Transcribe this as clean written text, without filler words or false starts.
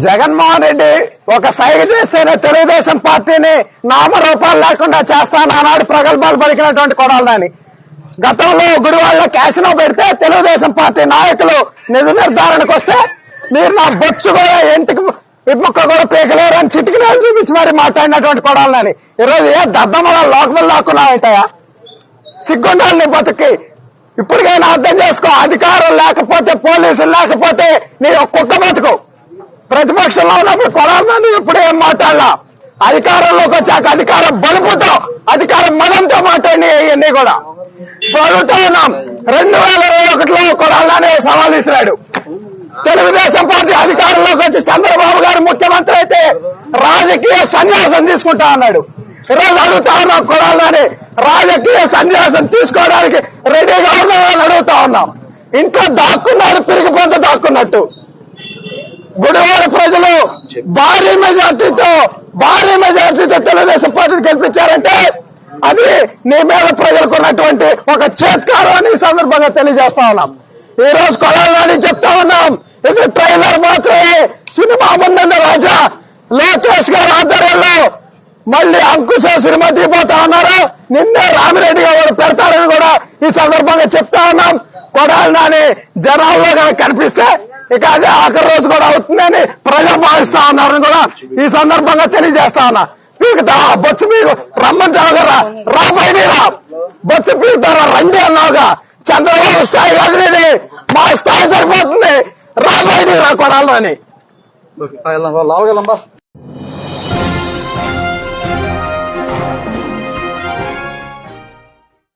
జగన్మోహన్ రెడ్డి ఒక సైగ చేస్తేనే తెలుగుదేశం పార్టీని నామరూపాలు లేకుండా చేస్తానన్నాడు ప్రగల్భాలు పలికినటువంటి కొడాలని. గతంలో గుడివాడలో క్యాసినో పెడితే తెలుగుదేశం పార్టీ నాయకులు నిజ నిర్ధారణకు వస్తే మీరు నా బొచ్చు కూడా ఇంటికి ఇప్పొక్క కూడా పీకలేరు అని చిటికిలేరు చూపించి మరి మాట్లాడినటువంటి కొడాలని ఈరోజు ఏ దద్దమల లోకములు లాక్కున్నాయంటాయా? సిగ్గుండాలని బతుకి ఇప్పటికైనా అర్థం చేసుకో. అధికారం లేకపోతే పోలీసులు లేకపోతే నీ ఒక్కొక్క బతుకు. ప్రతిపక్షంలో ఉన్నప్పుడు కొడాలని ఇప్పుడు ఏం మాట్లాడాలా? అధికారంలోకి వచ్చాక అధికారం బలుపుతో అధికారం మదంతో మాట్లాడి ఇవన్నీ కూడా బలుగుతూ ఉన్నాం. 2021లో కొడాలని సవాల్ ఇస్తున్నాడు. తెలుగుదేశం పార్టీ అధికారంలోకి వచ్చి చంద్రబాబు గారు ముఖ్యమంత్రి అయితే రాజకీయ సన్యాసం తీసుకుంటా అన్నాడు. ఈరోజు అడుగుతా ఉన్నాం కొడాలని రాజకీయ సన్యాసం తీసుకోవడానికి రెడీగా ఉన్నామని అడుగుతా ఉన్నాం. ఇంట్లో దాక్కున్నాడు, పిరిగిపోతే దాక్కున్నట్టు. గుడివాడ ప్రజలు భారీ మెజార్టీతో తెలుగుదేశం పార్టీని గెలిపించారంటే అది నీ మీద ప్రజలకు ఉన్నటువంటి ఒక చేత్కారం అని సందర్భంగా తెలియజేస్తా ఉన్నాం. ఈ రోజు కొడాలని చెప్తా ఉన్నాం, ఇది ట్రైలర్ మాత్రమే. సినిమా ముందున్న రాజా లోకేష్ గారి ఆధ్వర్యంలో మళ్ళీ అంకుశ సినిమా తీపోతా ఉన్నారు. నిన్నే రామిరెడ్డి గారు పెడతారని కూడా ఈ సందర్భంగా చెప్తా ఉన్నాం. కొడాలని జనాల్లో కనిపిస్తే ఇక అదే ఆఖరి రోజు కూడా అవుతుందని ప్రజలు భావిస్తా ఉన్నారని కూడా ఈ సందర్భంగా తెలియజేస్తా ఉన్నా. పీకుతావా బొచ్చు మీకు రమ్మంటావు కదా, రాబోయేరా బొచ్చు పీకుతారా రండి అన్నావుగా. చంద్రబాబు స్థాయి కాదు, మా స్థాయి సరిపోతుంది. రాబోయేరా కొడాలని.